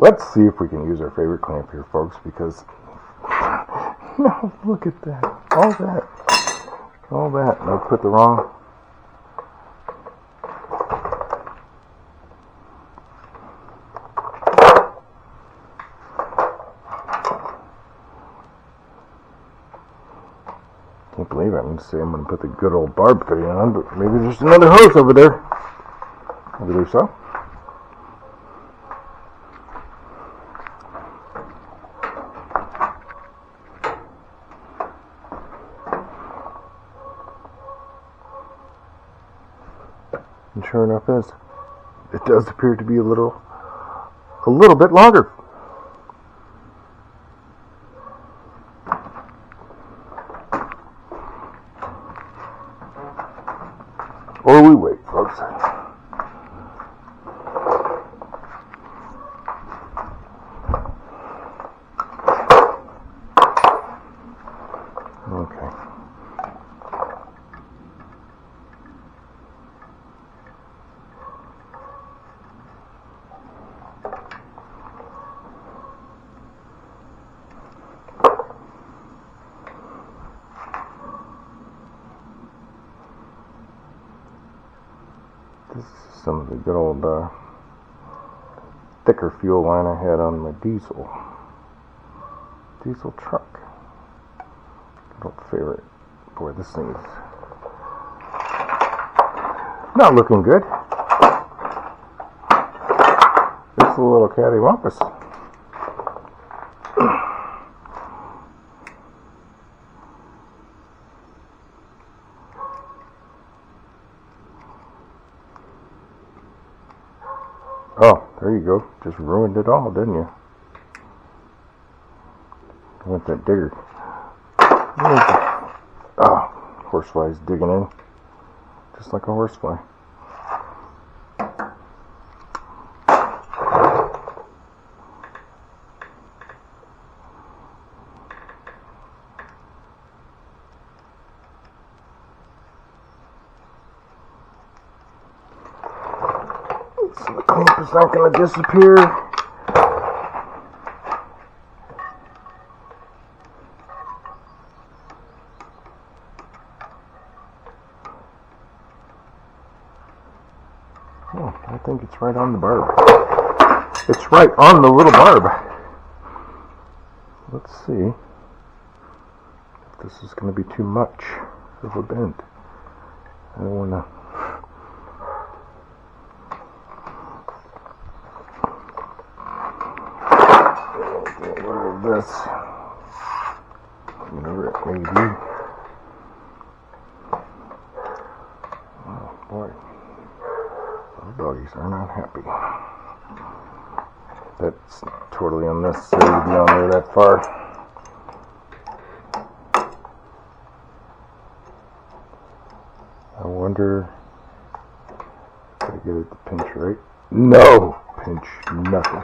Let's see if we can use our favorite clamp here, folks, because no, look at that. All that. And I put the wrong. Can't believe it. I'm going to say I'm going to put the good old barb thing on, but maybe there's another hose over there. I believe so. And sure enough, it does appear to be a little bit longer. Or we wait, folks. Okay. This is some of the good old thicker fuel line I had on my diesel truck. Good old favorite. Boy, this thing is not looking good. It's a little cattywampus. Oh, there you go. Just ruined it all, didn't you? I want that digger. Oh, horsefly's digging in. Just like a horsefly. So the clamp is not going to disappear. Oh, I think it's right on the barb. It's right on the little barb. Let's see if this is going to be too much of a bend. I don't want to. This, whatever it may be. Oh boy, those doggies are not happy. That's totally unnecessary to be on there that far. I wonder if I get it to pinch right. No, pinch nothing.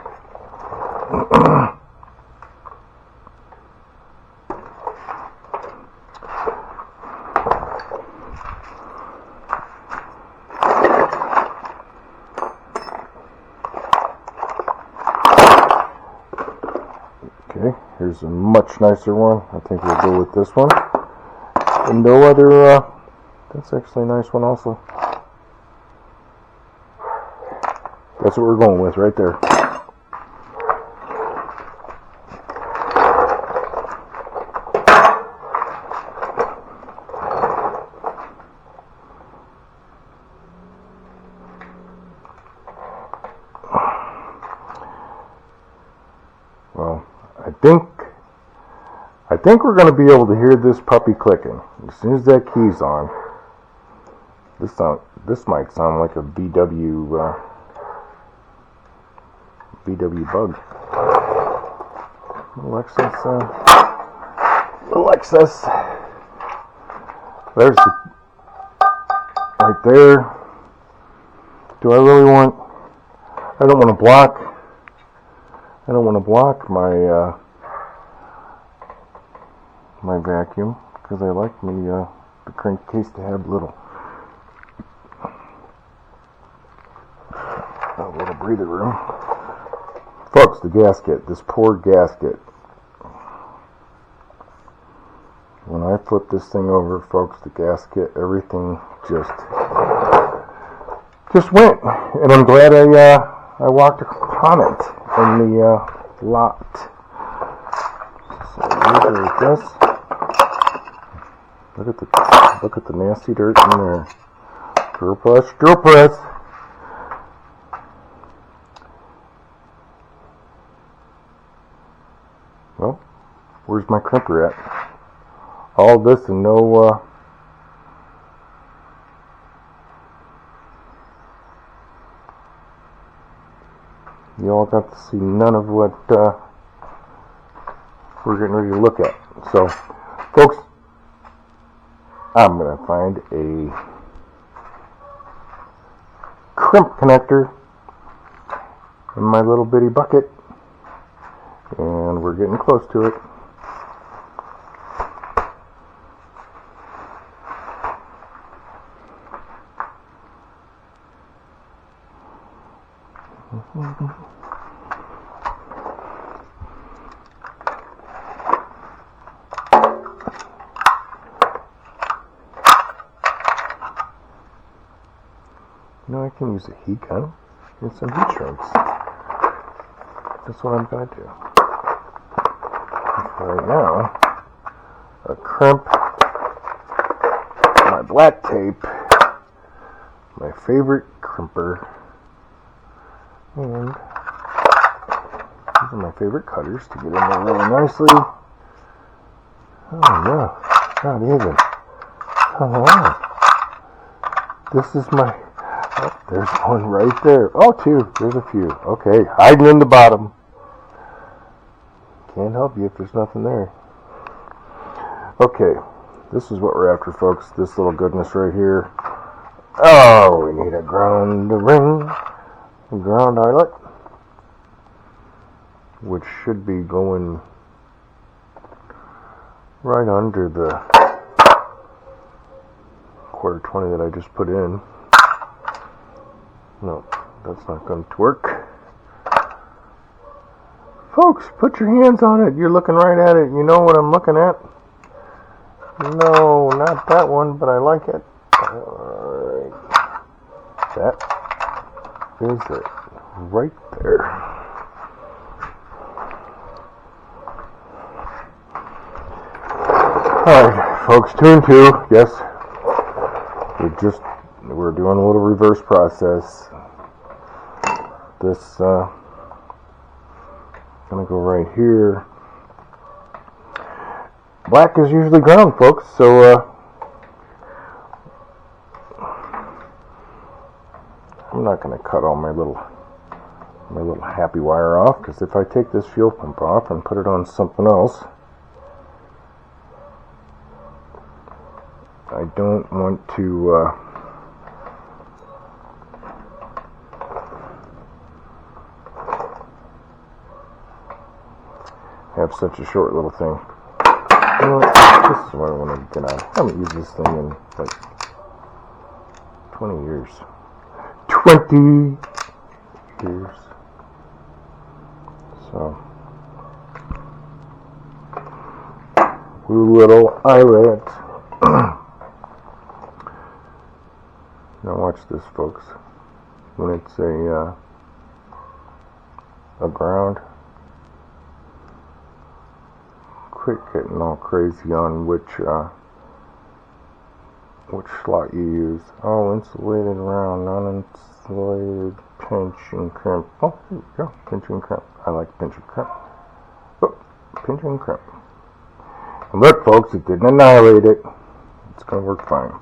Okay, here's a much nicer one. I think we'll go with this one. And no other, that's actually a nice one also. That's what we're going with right there. Well, I think we're going to be able to hear this puppy clicking as soon as that key's on. This might sound like a VW bug. Alexis. There's the right there. Do I really want? I don't want to block. I don't want to block my my vacuum because I like the crankcase to have a little breather room. Folks, Folks, the gasket, this poor gasket. When I flip this thing over, folks, the gasket, everything just went. And I'm glad I walked upon it in the lot. So here's this. Look at the nasty dirt in there. Drill press. Well, where's my crimper at? All this and no, you all got to see none of what we're getting ready to look at. So, folks, I'm going to find a crimp connector in my little bitty bucket, and we're getting close to it. You know, I can use a heat gun and some heat shreds. That's what I'm going to do. Right now, a crimp, my black tape, my favorite crimper, and these are my favorite cutters to get in there really nicely. Oh no, not even. Oh, this is my, oh, there's one right there. Oh, two, there's a few. Okay, hiding in the bottom. Can't help you if there's nothing there. Okay, this is what we're after, folks. This little goodness right here. Oh, we need a ground ring, a ground eyelet, which should be going right under the 1/4-20 that I just put in. No, that's not going to work. Folks, put your hands on it. You're looking right at it. You know what I'm looking at? No, not that one, but I like it. Alright. That is it. Right there. Alright, folks, 2 and 2. Yes. We're doing a little reverse process. This, gonna go right here. Black is usually ground, folks, so I'm not gonna cut all my little happy wire off, because if I take this fuel pump off and put it on something else, I don't want to have such a short little thing. You know what? This is what I want to get out. I haven't used this thing in like 20 years. 20 years. So, little eyelet. Now watch this, folks. When it's a ground, quit getting all crazy on which slot you use. Oh, insulated round, non-insulated, pinch and crimp. Oh, here we go, pinch and crimp. I like pinch and crimp. Oh, pinch and crimp. And look, folks, it didn't annihilate it. It's gonna work fine.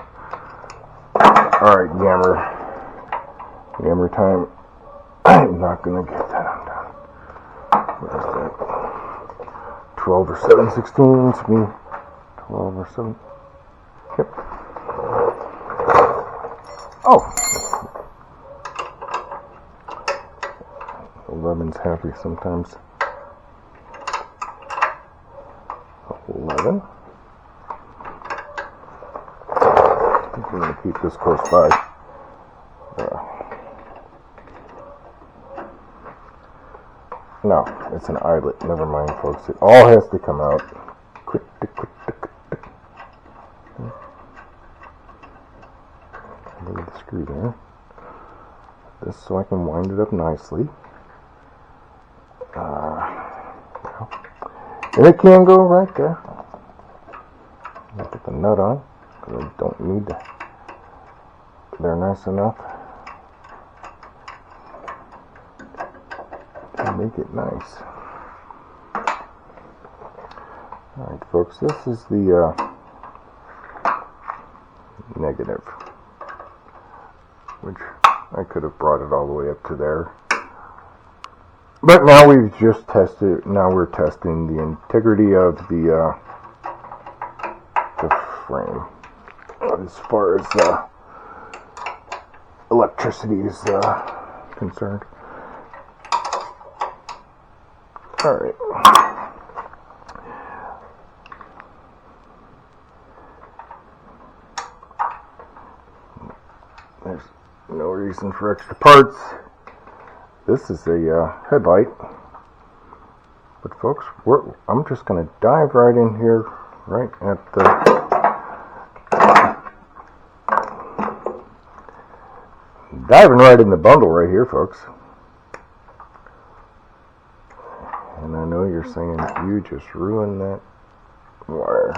Alright, Yammer time. I'm not gonna get that undone. Where's that? 12 or 7/16, me. 12 or 7. Yep. Oh! 11's happy sometimes. 11. I think we're going to keep this close by. No, it's an eyelet. Never mind, folks. It all has to come out. Quick, quick, quick, quick, quick. Leave the screw there. This so I can wind it up nicely. And it can go right there. I'll put the nut on because I don't need to. They're nice enough to make it nice. Alright, folks, this is the negative, which I could have brought it all the way up to there. But now we've just tested, now we're testing the integrity of the frame as far as electricity is concerned. Alright. There's no reason for extra parts. This is a headlight. But folks, I'm just going to dive right in here, right at the diving right in the bundle right here, folks. And I know you're saying you just ruined that wire.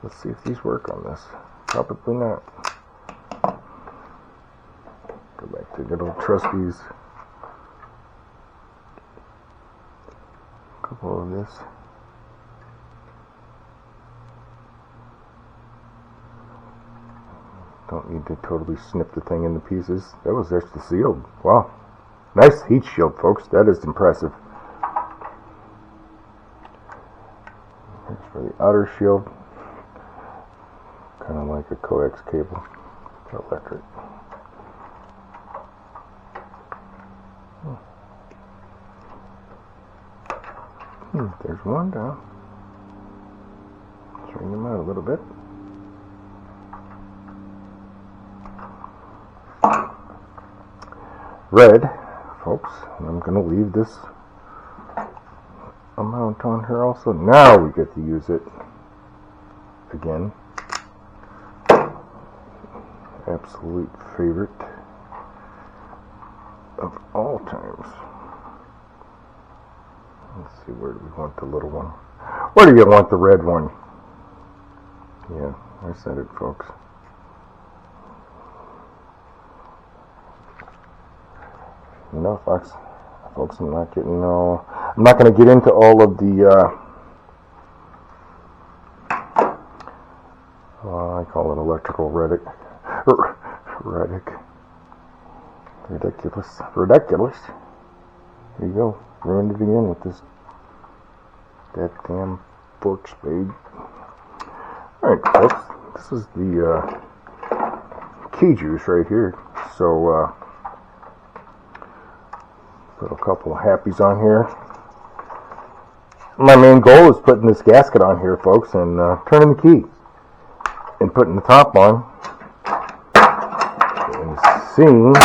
Let's see if these work on this. Probably not. Go back to good old trustees. Couple of this. Don't need to totally snip the thing into pieces. That was actually sealed. Wow. Nice heat shield, folks. That is impressive. Here's for the outer shield. Kind of like a coax cable for electric. There's one down. Straighten them out a little bit. Red, folks, and I'm going to leave this amount on here also. Now we get to use it again. Absolute favorite of all times. Let's see, where do we want the little one? Where do you want the red one? Yeah, I said it, folks. No, folks, I'm not getting no. I'm not going to get into all of the. I call it electrical ridiculous. There you go. Ruined it again with this that damn fork spade. Alright, folks, this is the key juice right here. So put a couple of happies on here. My main goal is putting this gasket on here, folks, and turning the key and putting the top on and seeing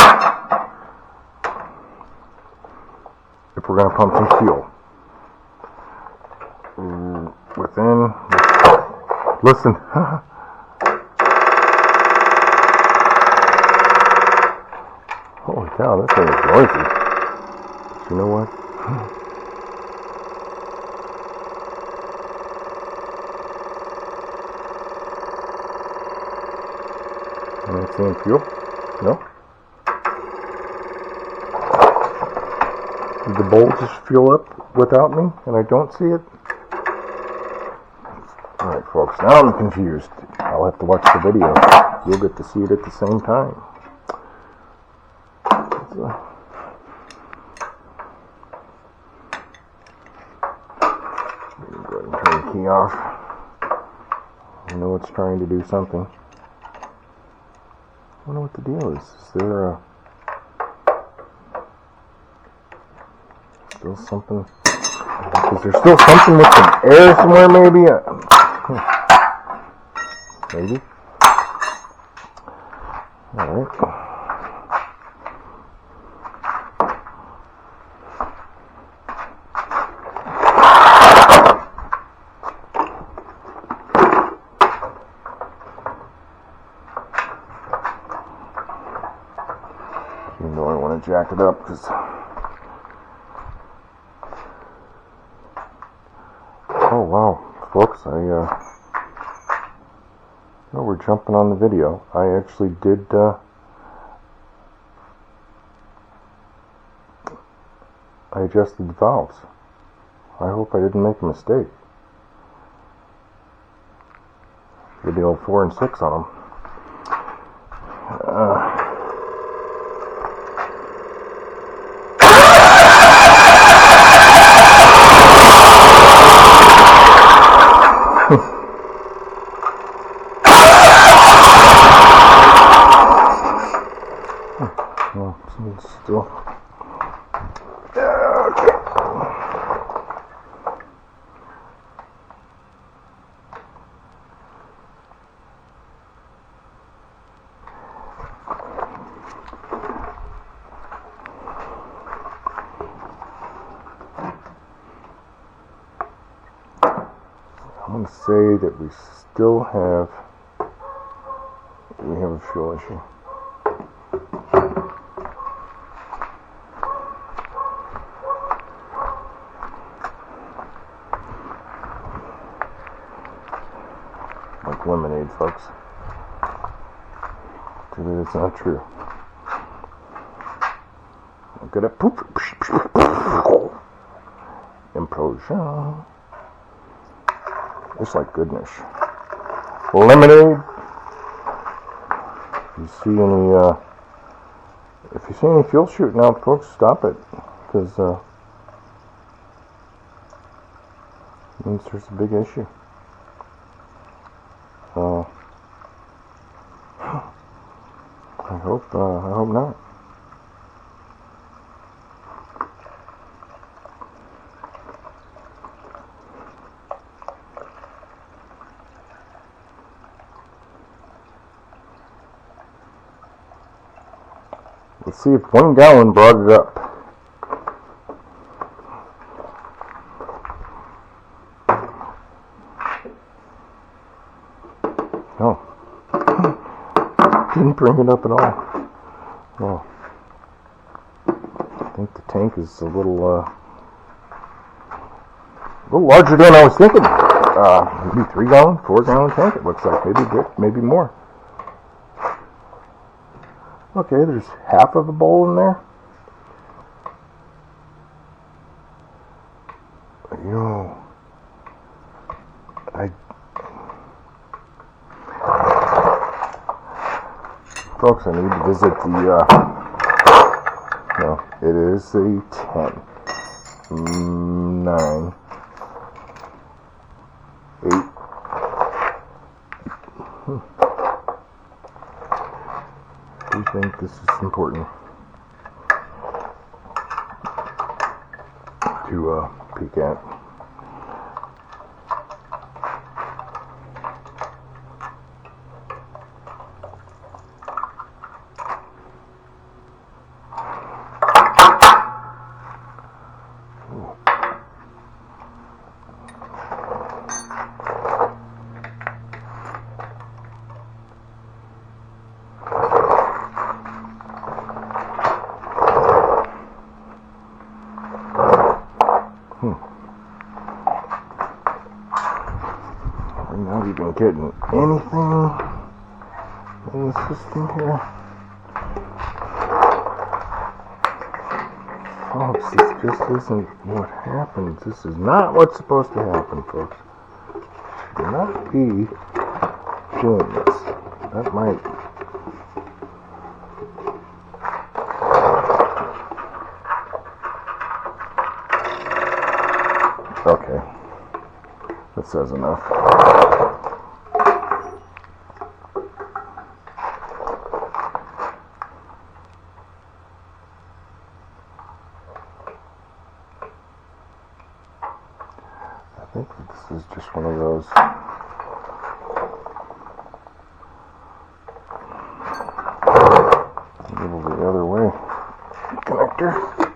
if we're going to pump some fuel. Within, listen. Holy cow, that thing is noisy. But you know what? Am I seeing fuel? No? Did the bowl just fuel up without me and I don't see it? Alright, folks, now I'm confused. I'll have to watch the video. You'll get to see it at the same time. Go ahead and turn the key off. I know it's trying to do something. I wonder what the deal is. Is there still something? Is there still something with some air somewhere, maybe? Maybe. Alright. jack it up because. Oh wow, folks! Oh, we're jumping on the video. I actually did. I adjusted the valves. I hope I didn't make a mistake. Did the old 4 and 6 on them. Well, still. Okay. I'm going to say that we still have a fuel issue. Like lemonade, folks. Too bad it's not true. Look at it. Implosion. It's like goodness. Lemonade. If you see any fuel shooting out, folks, stop it, because it means there's a big issue. I hope not. Let's see if 1 gallon brought it up. No. Didn't bring it up at all. Well, I think the tank is a little larger than I was thinking. Maybe 3 gallon, 4 gallon tank. It looks like maybe more. Okay, there's half of a bowl in there. Folks, I need to visit the, no, it is a 10, 9, 8, I think this is important to peek at. We're not even getting anything in the system here. Folks, this just isn't what happens. This is not what's supposed to happen, folks. Should not be doing this. That might. Okay. That says enough. I think this is just one of those